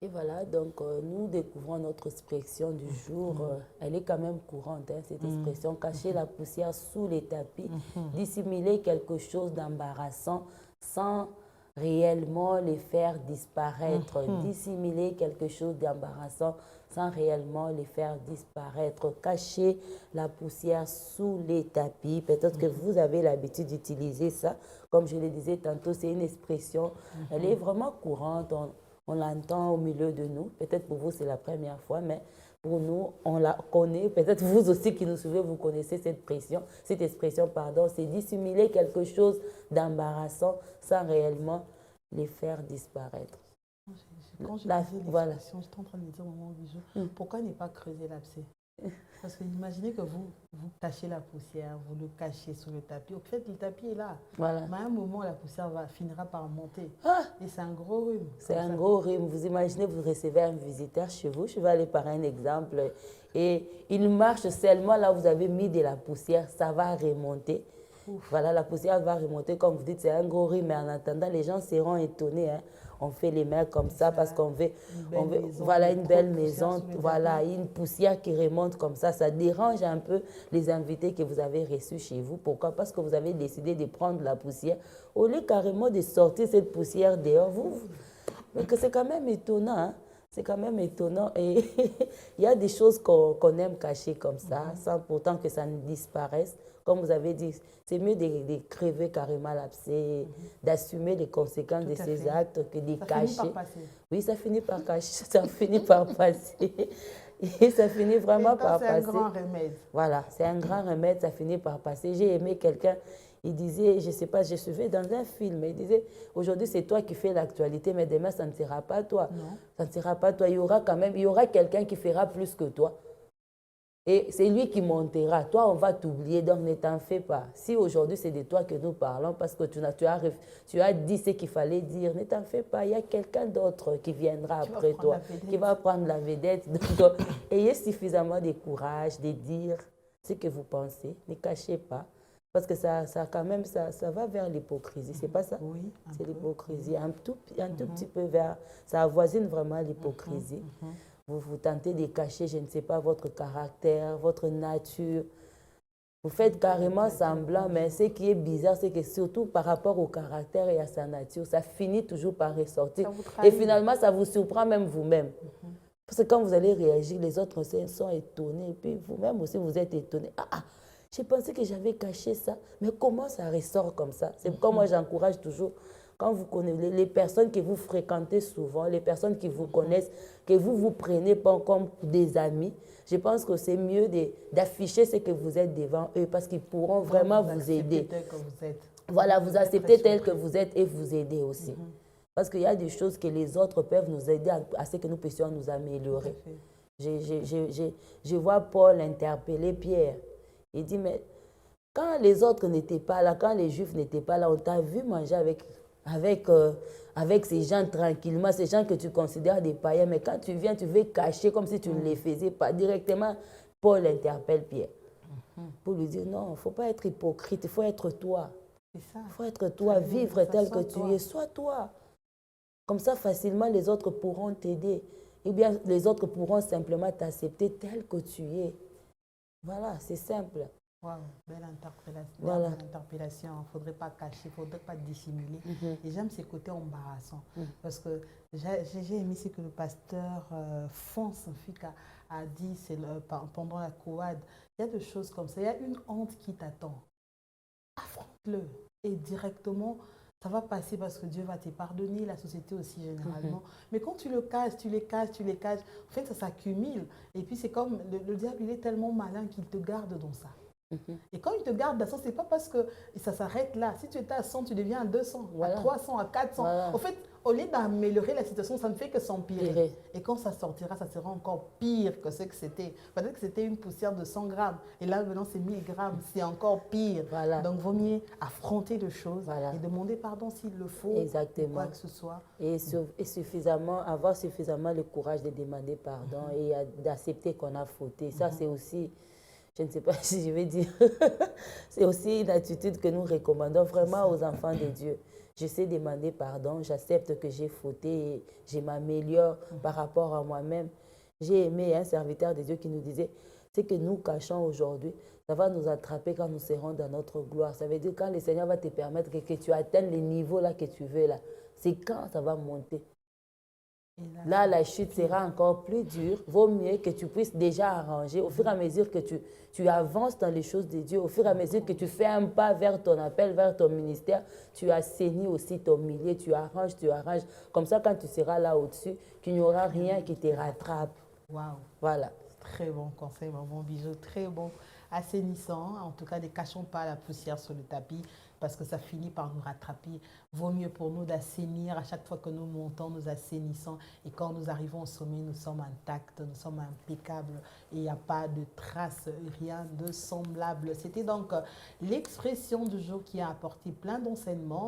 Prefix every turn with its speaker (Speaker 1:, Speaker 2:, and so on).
Speaker 1: Et voilà, donc nous découvrons notre expression du jour. Elle est quand même courante, hein, cette expression. Cacher la poussière sous les tapis, dissimuler quelque chose d'embarrassant sans réellement les faire disparaître. Dissimuler quelque chose d'embarrassant sans réellement les faire disparaître. Cacher la poussière sous les tapis. Peut-être que vous avez l'habitude d'utiliser ça. Comme je le disais tantôt, c'est une expression. Elle est vraiment courante. On l'entend au milieu de nous. Peut-être pour vous, c'est la première fois, mais pour nous, on la connaît. Peut-être vous aussi qui nous suivez, vous connaissez cette expression, pardon. C'est dissimuler quelque chose d'embarrassant sans réellement les faire disparaître.
Speaker 2: Quand je
Speaker 1: Là,
Speaker 2: disais
Speaker 1: voilà.
Speaker 2: l'expression, j'étais en train de me dire au moment du jour, pourquoi ne pas creuser l'abcès? Parce que imaginez que vous cachez la poussière, vous le cachez sous le tapis. Au fait, le tapis est là.
Speaker 1: Voilà.
Speaker 2: Mais à un moment, la poussière finira par monter.
Speaker 1: Ah,
Speaker 2: Et c'est un gros rhume.
Speaker 1: c'est un gros rhume. Vous imaginez, vous recevez un visiteur chez vous. Je vais aller par un exemple. Et il marche seulement là où vous avez mis de la poussière. Ça va remonter.
Speaker 2: Ouf.
Speaker 1: Voilà, la poussière va remonter. Comme vous dites, c'est un gros rhume. Mais en attendant, les gens seront étonnés. Hein. On fait les mains comme ça parce qu'on veut,
Speaker 2: Maison,
Speaker 1: voilà, une belle
Speaker 2: trop de poussière
Speaker 1: maison,
Speaker 2: sous le
Speaker 1: voilà,
Speaker 2: tapis.
Speaker 1: une poussière qui remonte comme ça dérange un peu les invités que vous avez reçus chez vous. Pourquoi? Parce que vous avez décidé de prendre la poussière. Au lieu carrément de sortir cette poussière dehors, mais que c'est quand même étonnant, hein. C'est quand même étonnant et il y a des choses qu'on aime cacher comme ça, sans pourtant que ça ne disparaisse. Comme vous avez dit, c'est mieux de crever carrément l'abcès, d'assumer les conséquences
Speaker 2: Tout
Speaker 1: de
Speaker 2: à
Speaker 1: ces
Speaker 2: fait.
Speaker 1: actes que de
Speaker 2: Ça
Speaker 1: cacher.
Speaker 2: finit par passer.
Speaker 1: Oui, ça finit par cacher, ça finit par passer. Et ça finit vraiment
Speaker 2: Et ça,
Speaker 1: par
Speaker 2: c'est un
Speaker 1: passer.
Speaker 2: grand remède.
Speaker 1: Voilà, c'est un grand remède, ça finit par passer. J'ai aimé quelqu'un, il disait, je ne sais pas, je suivais dans un film, il disait, aujourd'hui c'est toi qui fais l'actualité, mais demain ça ne sera pas toi.
Speaker 2: Non.
Speaker 1: Ça ne sera pas toi, il y aura quand même, il y aura quelqu'un qui fera plus que toi. Et c'est lui qui montera. Toi, on va t'oublier, donc ne t'en fais pas. Si aujourd'hui c'est de toi que nous parlons, parce que tu as dit ce qu'il fallait dire, ne t'en fais pas. Il y a quelqu'un d'autre qui viendra après toi, qui va prendre la vedette. Donc, ayez suffisamment de courage de dire ce que vous pensez. Ne cachez pas. Parce que quand même, ça va vers l'hypocrisie. C'est pas ça?
Speaker 2: Oui,
Speaker 1: C'est l'hypocrisie. Un tout petit peu vers. Ça avoisine vraiment l'hypocrisie. Vous tentez de cacher, je ne sais pas, votre caractère, votre nature. Vous faites carrément semblant, mais ce qui est bizarre, c'est que surtout par rapport au caractère et à sa nature, ça finit toujours par ressortir. Et finalement, ça vous surprend même vous-même. Parce que quand vous allez réagir, les autres sont étonnés. Et puis vous-même aussi, vous êtes étonné. J'ai pensé que j'avais caché ça. Mais comment ça ressort comme ça? C'est pourquoi moi, j'encourage toujours, quand vous connaissez les personnes que vous fréquentez souvent, les personnes qui vous connaissent, que vous vous prenez pas comme des amis, je pense que c'est mieux d'afficher ce que vous êtes devant eux parce qu'ils pourront vraiment vous aider.
Speaker 2: Tel que vous êtes.
Speaker 1: Voilà, vous acceptez tel que vous êtes et vous aider aussi. Parce qu'il y a des choses que les autres peuvent nous aider à ce que nous puissions nous améliorer. Je vois Paul interpeller Pierre. Il dit, mais quand les autres n'étaient pas là, quand les Juifs n'étaient pas là, on t'a vu manger avec ces gens tranquillement, ces gens que tu considères des païens, mais quand tu viens, tu veux cacher comme si tu ne les faisais pas. Directement, Paul interpelle Pierre pour lui dire, non, il ne faut pas être hypocrite, il faut être toi. Il faut être toi, vivre tel que tu es, sois toi. Comme ça, facilement, les autres pourront t'aider. Ou bien, les autres pourront simplement t'accepter tel que tu es. Voilà, c'est simple.
Speaker 2: Wow, belle interpellation.
Speaker 1: Voilà.
Speaker 2: Belle interpellation. Il ne faudrait pas cacher, il ne faudrait pas dissimuler. Et j'aime ces côtés embarrassants. Parce que j'ai aimé ce que le pasteur Fonce a dit pendant la Coad. Il y a des choses comme ça. Il y a une honte qui t'attend. Affronte-le. Et directement, ça va passer parce que Dieu va te pardonner, la société aussi généralement. Mais quand tu le caches, tu les caches, en fait, ça s'accumule. Et puis, c'est comme le diable, il est tellement malin qu'il te garde dans ça. Et quand il te garde à 100, ce n'est pas parce que ça s'arrête là. Si tu étais à 100, tu deviens à 200, à 300, à 400. En fait, au lieu d'améliorer la situation, ça ne fait que s'empirer. Et quand ça sortira, ça sera encore pire que ce que c'était. Peut-être que c'était une poussière de 100 grammes. Et là, maintenant, c'est 1000 grammes. C'est encore pire. Donc, vaut mieux affronter les choses et demander pardon s'il le faut.
Speaker 1: Exactement.
Speaker 2: Quoi que ce soit.
Speaker 1: Et avoir suffisamment le courage de demander pardon et d'accepter qu'on a fauté. Ça, c'est aussi... Je ne sais pas si je vais dire, c'est aussi une attitude que nous recommandons vraiment aux enfants de Dieu. je sais demander pardon, j'accepte que j'ai fauté et je m'améliore par rapport à moi-même. J'ai aimé un serviteur de Dieu qui nous disait, ce que nous cachons aujourd'hui, ça va nous attraper quand nous serons dans notre gloire. Ça veut dire quand le Seigneur va te permettre que tu atteignes les niveaux là que tu veux là, c'est quand ça va monter. Là, la chute sera encore plus dure. Vaut mieux que tu puisses déjà arranger au fur et à mesure que tu avances dans les choses de Dieu, au fur et à mesure que tu fais un pas vers ton appel, vers ton ministère, tu assainis aussi ton milieu, tu arranges, tu arranges. Comme ça, quand tu seras là au-dessus, qu'il n'y aura rien qui te rattrape.
Speaker 2: Waouh.
Speaker 1: Voilà.
Speaker 2: Très bon conseil, maman Bijou, très bon. Assainissant, en tout cas, ne cachons pas la poussière sur le tapis parce que ça finit par nous rattraper. Vaut mieux pour nous d'assainir à chaque fois que nous montons, nous assainissons et quand nous arrivons au sommet, nous sommes intacts, nous sommes impeccables et il n'y a pas de traces, rien de semblable. C'était donc l'expression du jour qui a apporté plein d'enseignements.